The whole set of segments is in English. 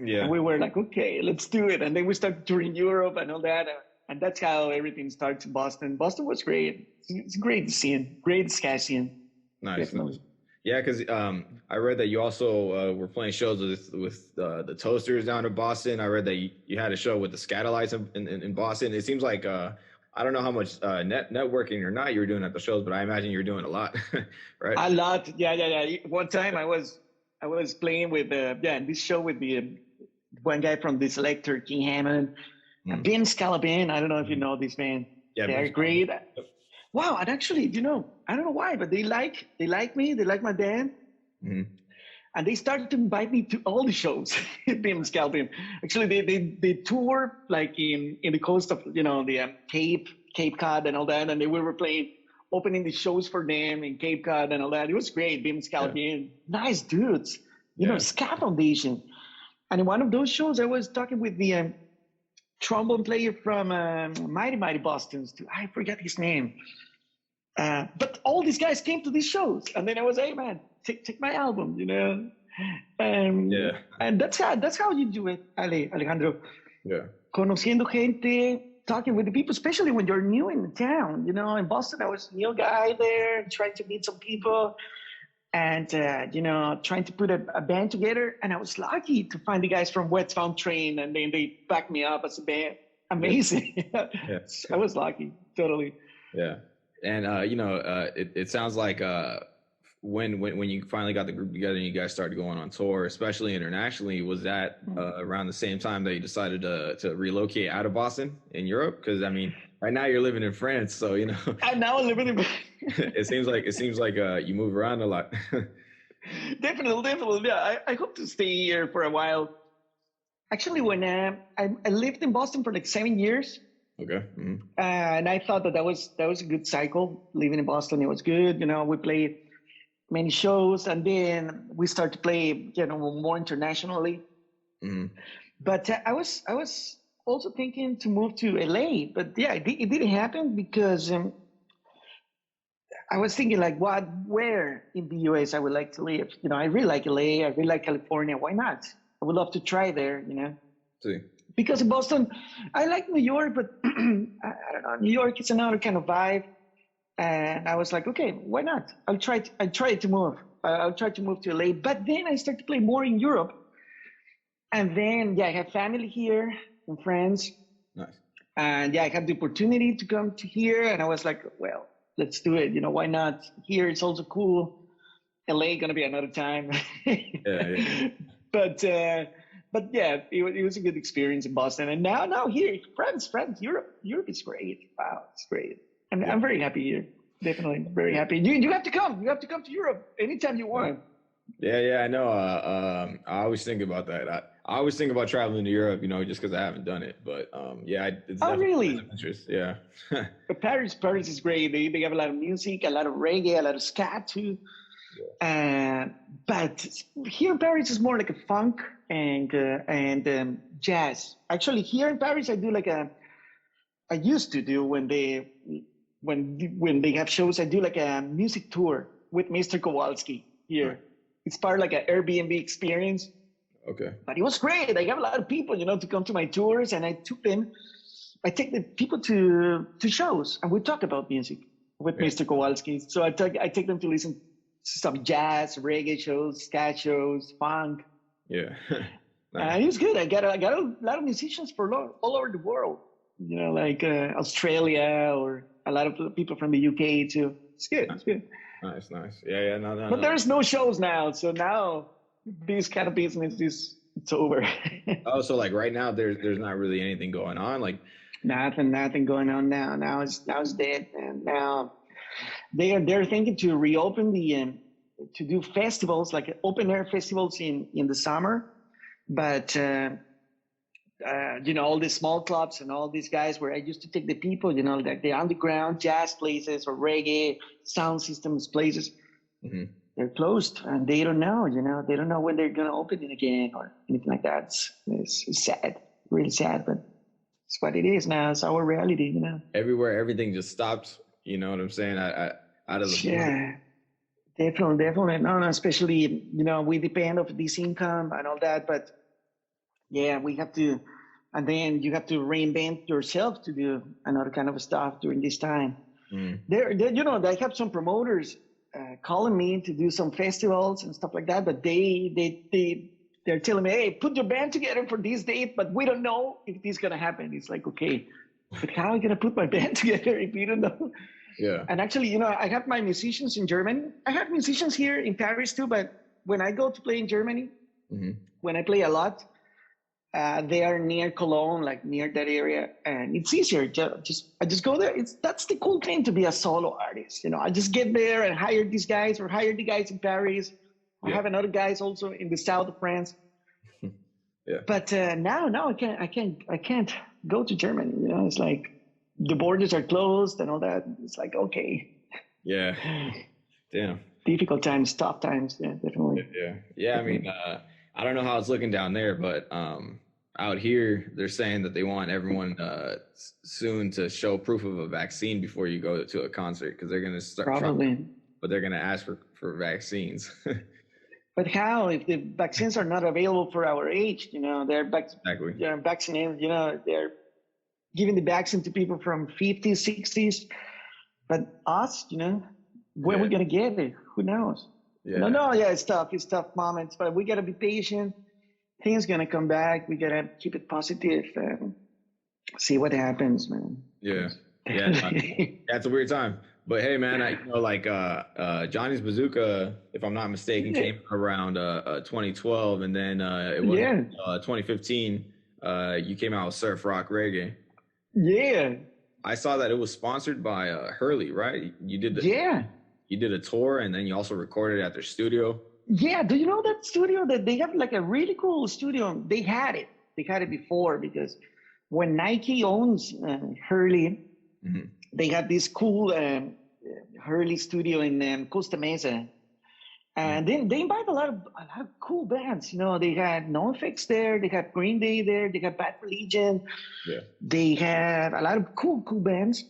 Yeah. And we were like, okay, let's do it. And then we started touring Europe and all that. And that's how everything started in Boston. Boston was great. It's a great scene, great ska scene, Nice, nice. definitely. Yeah, because I read that you also were playing shows with the Toasters down in Boston. I read that you had a show with the Scatolites in Boston. It seems like I don't know how much networking or not you were doing at the shows, but I imagine you were doing a lot, right? A lot. Yeah, yeah, yeah. One time I was playing with in this show with the one guy from the Selector, King Hammond, Mm. Ben Scalabin. I don't know if you know this man. Yeah, They're Ben's great. Wow, and actually, I don't know why, but they like me, they like my band, mm-hmm. and they started to invite me to all the shows. Ben Scalabin. Actually, they tour like in the coast of the Cape Cod and all that, and they were playing opening the shows for them in Cape Cod and all that. It was great. Ben Scalabin, nice dudes. Yeah. Ska Foundation. And in one of those shows, I was talking with the trombone player from Mighty Mighty Boston's. I forget his name. But all these guys came to these shows, and then I was, hey man, take my album, Yeah. And that's how you do it, Alejandro. Yeah. Conociendo gente, talking with the people, especially when you're new in the town. In Boston, I was a new guy there, trying to meet some people, and trying to put a band together. And I was lucky to find the guys from Westbound Train, and then they backed me up as a band. Amazing. Yeah. I was lucky, totally. Yeah. And it sounds like when you finally got the group together and you guys started going on tour, especially internationally, was that around the same time that you decided to relocate out of Boston in Europe? Because I mean, right now you're living in France, so I'm now living in. it seems like you move around a lot. Definitely. Yeah, I hope to stay here for a while. Actually, when I lived in Boston for like 7 years. Okay. Mm-hmm. And I thought that was a good cycle. Living in Boston, it was good. We played many shows, and then we started to play, more internationally. Mm-hmm. But I was also thinking to move to LA, but yeah, it didn't happen because I was thinking like, where in the US I would like to live. I really like LA. I really like California. Why not? I would love to try there. See. Because in Boston, I like New York, but I don't know. New York is another kind of vibe, and I was like, okay, why not? I'll try to move. I'll try to move to LA. But then I started to play more in Europe, and then I have family here and friends. Nice. And I had the opportunity to come to here, and I was like, well, let's do it. Why not? Here it's also cool. LA gonna be another time. Yeah. But yeah, it was a good experience in Boston, and now here, France, Europe is great. Wow, it's great. I'm very happy here. Definitely very happy. You have to come. You have to come to Europe anytime you want. Yeah, I know. I always think about that. I always think about traveling to Europe, just because I haven't done it. But it's definitely really? of interest. Yeah. But Paris is great. They have a lot of music, a lot of reggae, a lot of ska too. Yeah. But here in Paris is more like a funk and jazz. Actually, here in Paris, I do I used to do when they have shows, I do like a music tour with Mr. Kowalsky here. Right. It's part of like an Airbnb experience. Okay. But it was great. I got a lot of people, to come to my tours, and I take the people to shows, and we talk about music with Mr. Kowalsky. So I take them to listen to some jazz, reggae shows, ska shows, funk. Yeah. Nice. It was good. I got a lot of musicians all over the world, like Australia, or a lot of people from the UK too. It's good. It's good. Nice. Yeah. No. But there's no shows now, so now this kind of business it's over. Oh, so like right now there's not really anything going on, like nothing going on now. Now it's dead, and now they're thinking to reopen to do festivals, like open air festivals in the summer, but all the small clubs and all these guys where I used to take the people, like the underground jazz places or reggae sound systems places, they're closed, and they don't know, they don't know when they're going to open it again or anything like that. It's sad, really sad, but it's what it is now. It's our reality, Everywhere, everything just stopped. You know what I'm saying? Out of the yeah, definitely. No, especially we depend on this income and all that, but Yeah, we have to, and then you have to reinvent yourself to do another kind of stuff during this time. You know, they have some promoters calling me to do some festivals and stuff like that, but they're telling me, hey, put your band together for this date, but we don't know if this is gonna happen. It's like, okay, but how am I gonna put my band together if you don't know? Yeah. And actually, you know, I have my musicians in Germany. I have musicians here in Paris too, but when I go to play in Germany, when I play a lot, they are near Cologne, like near that area, and it's easier. I just go there. That's the cool thing to be a solo artist. You know, I just get there and hire these guys, or hire the guys in Paris. I have another guys also in the south of France. Yeah. But now I can't go to Germany. You know, it's like the borders are closed and all that. It's like, okay. Yeah. Damn. Difficult times, tough times. Yeah, definitely. Yeah. I mean, I don't know how it's looking down there, but out here they're saying that they want everyone soon to show proof of a vaccine before you go to a concert, because they're going to start but they're going to ask for vaccines. But how if the vaccines are not available for our age? You know, they're vaccinated. You know, they're giving the vaccine to people from 50s, 60s, but us, you know, where are we going to get it? Who knows? Yeah. It's tough moments, but we got to be patient. Things going to come back. We got to keep it positive and see what happens, man. Yeah. That's a weird time. But hey, man, Johnny's Bazooka, if I'm not mistaken, came around 2012, and then it was 2015. You came out with Surf Rock Reggae. Yeah. I saw that it was sponsored by Hurley, right? You did a tour, and then you also recorded at their studio. Yeah, do you know that studio? That they have like a really cool studio. They had it before, because when Nike owns Hurley, they had this cool Hurley studio in Costa Mesa, and then they invite a lot of cool bands. You know, they had NoFX there, they had Green Day there, they had Bad Religion. Yeah, they had a lot of cool bands.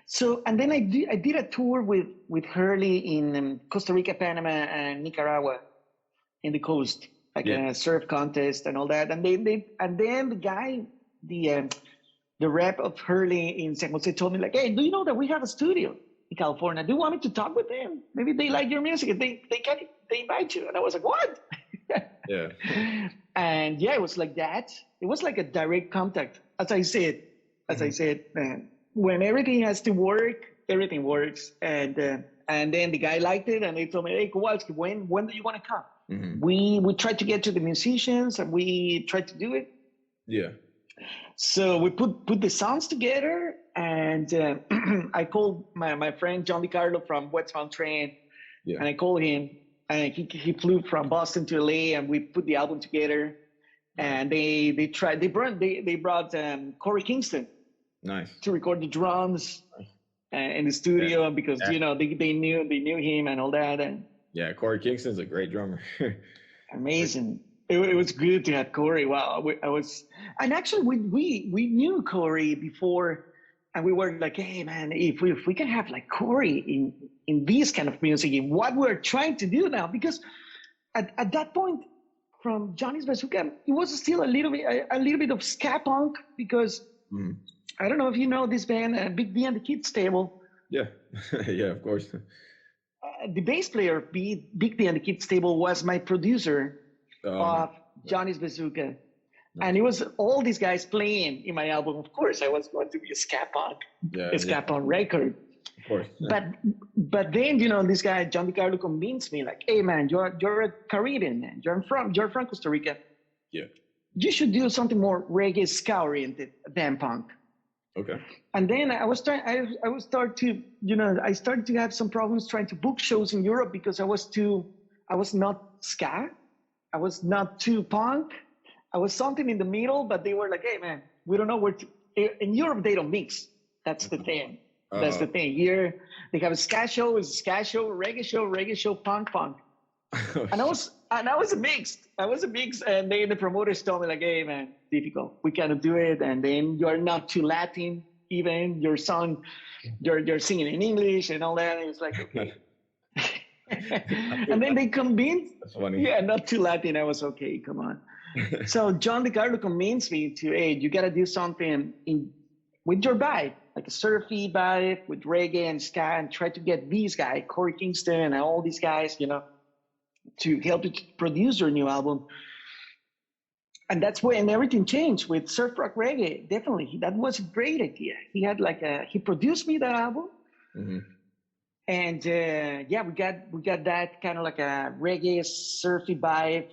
So, and then I did a tour with Hurley in Costa Rica, Panama, and Nicaragua, in the coast, like a surf contest and all that. And then the guy, the rep of Hurley in San Jose told me, like, hey, do you know that we have a studio in California? Do you want me to talk with them? Maybe they like your music and they invite you. And I was like, what? Yeah. And yeah, it was like that. It was like a direct contact. As I said, man, when everything has to work, everything works. And then the guy liked it, and they told me, hey, Kowalsky, when do you want to come? We tried to get to the musicians, and we tried to do it. Yeah. So we put the sounds together, and I called my friend John DiCarlo from Westbound Train, and I called him, and he flew from Boston to LA, and we put the album together. And they brought Corey Kingston. Nice. To record the drums in the studio, because you know they knew him and all that. And Corey Kingston's a great drummer. Amazing. It was good to have Corey. Wow, and actually we knew Corey before, and we were like, hey man, if we can have like Corey in this kind of music, in what we're trying to do now, because at that point, from Johnny's Bazooka, it was still a little bit of ska punk, because. I don't know if you know this band, Big D and the Kids Table. Yeah, yeah, of course. The bass player of Big D and the Kids Table was my producer of Johnny's Bazooka. And it was all these guys playing in my album. Of course, I was going to be a ska punk, ska punk record. Of course. Yeah. But then, you know, this guy, John DiCarlo, convinced me, like, hey, man, you're a Caribbean, man. You're from Costa Rica. Yeah. You should do something more reggae ska-oriented than punk. Okay. And then I started to have some problems trying to book shows in Europe, because I was not ska, I was not too punk, I was something in the middle, but they were like, hey man, we don't know where to, in Europe they don't mix. That's the thing. That's the thing. Here they have a ska show, it's a ska show, reggae show, punk. And I was a mix. And then the promoters told me, like, hey man, difficult. We cannot do it. And then you're not too Latin, even your song, you're singing in English and all that. And it's like, okay. And then they convinced. That's funny. Yeah, not too Latin. I was okay. Come on. So John DeCarlo convinced me to, hey, you got to do something with your vibe, like a surfy vibe with reggae and ska, and try to get these guys, Corey Kingston and all these guys, to help you produce your new album. And that's when everything changed with surf rock reggae. Definitely, that was a great idea. He had he produced me that album, and we got that kind of like a reggae surfy vibe,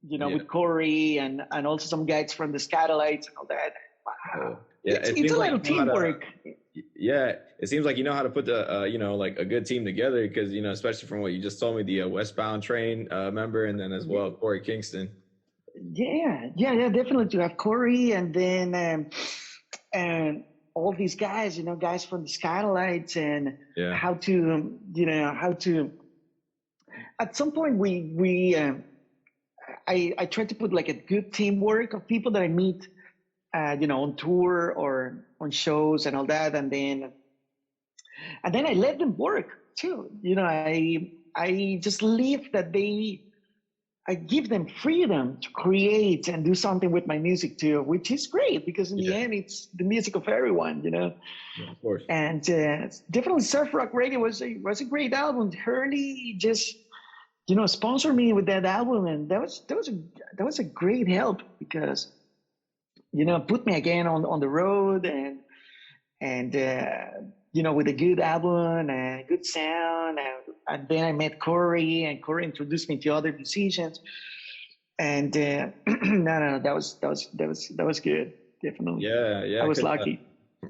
with Corey and also some guys from the Skylights and all that. Wow, it's a little teamwork. It seems like you know how to put the like a good team together, because especially from what you just told me, the Westbound Train member, and then as well Corey Kingston. Yeah, definitely to have Corey, and then and all these guys, guys from the Skylights, and how to. At some point, I tried to put like a good teamwork of people that I meet, on tour or on shows and all that, and then I let them work too. I just leave that I give them freedom to create and do something with my music too, which is great, because in the end, it's the music of everyone, Yeah, of course. And definitely Surf Rock Radio was a great album. Hurley just, sponsored me with that album, and that was a great help, because, put me again on the road, and with a good album and good sound, and then I met Corey, and Corey introduced me to other musicians, and no, that was good, definitely. Yeah. I was lucky.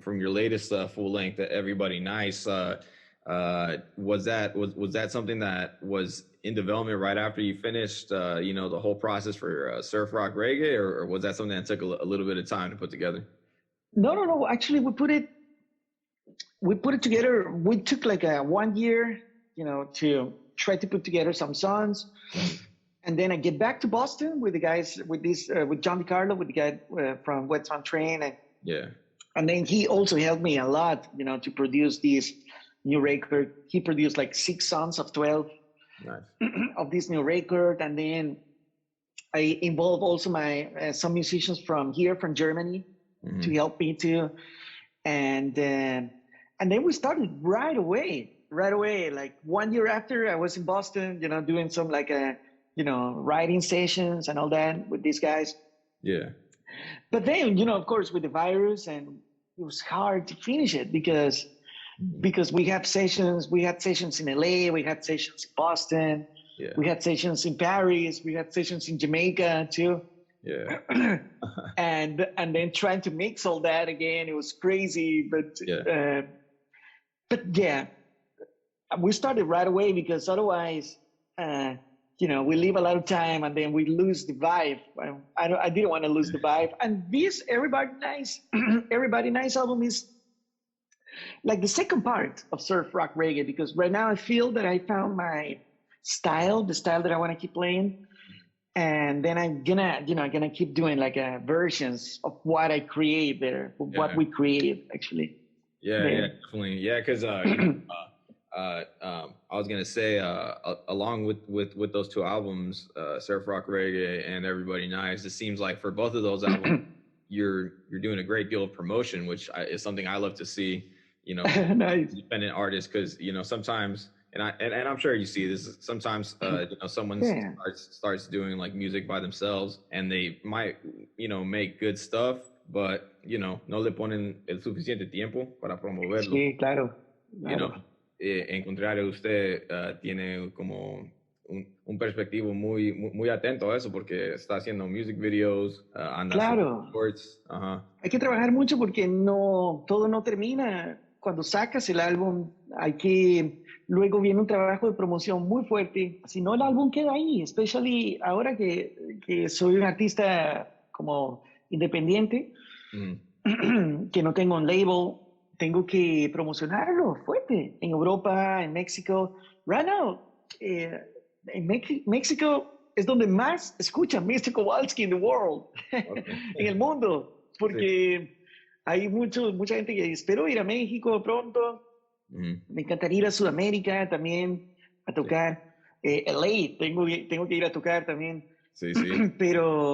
From your latest full length, Everybody Nice, was that something that was in development right after you finished the whole process for surf rock reggae, or was that something that took a little bit of time to put together? No. Actually, we put it together. We took like 1 year, to try to put together some songs. And then I get back to Boston with the guys, with John DeCarlo, with the guy from Westbound Train. And then he also helped me a lot, to produce this new record. He produced like 6 songs of 12 of this new record. And then I involved also some musicians from Germany, to help me too. And then we started right away. Like 1 year after, I was in Boston, doing some writing sessions and all that with these guys. Yeah. But then, of course, with the virus, and it was hard to finish it because we had sessions in LA, we had sessions in Boston, we had sessions in Paris, we had sessions in Jamaica too. Yeah. and then trying to mix all that again, it was crazy. But we started right away, because otherwise, we leave a lot of time and then we lose the vibe. I didn't want to lose the vibe. And this Everybody Nice album is like the second part of surf rock reggae, because right now I feel that I found my style, the style that I want to keep playing. And then I'm gonna keep doing like versions of what I create there, what we create actually. Yeah, definitely. Yeah, because I was gonna say, along with those 2 albums, Surf Rock Reggae and Everybody Nice, it seems like for both of those albums, you're doing a great deal of promotion, which is something I love to see. Nice. Independent artists, because sometimes, and I'm sure you see this sometimes, someone starts doing like music by themselves, and they might make good stuff, but no le ponen el suficiente tiempo para promoverlo. Sí, claro. En contrario, usted tiene como un perspectivo muy atento a eso, porque está haciendo music videos, anda haciendo shorts. Hay que trabajar mucho, porque todo no termina. Cuando sacas el álbum, luego viene un trabajo de promoción muy fuerte. Si no, el álbum queda ahí, especially ahora que soy un artista como independiente, que no tengo un label. Tengo que promocionarlo fuerte en Europa, en México. Right now, en México es donde más escuchan Mr. Kowalsky in the world, en el mundo, porque hay mucha gente que espero ir a México pronto. Me encantaría ir a Sudamérica también a tocar. LA, tengo que ir a tocar también. Sí. Pero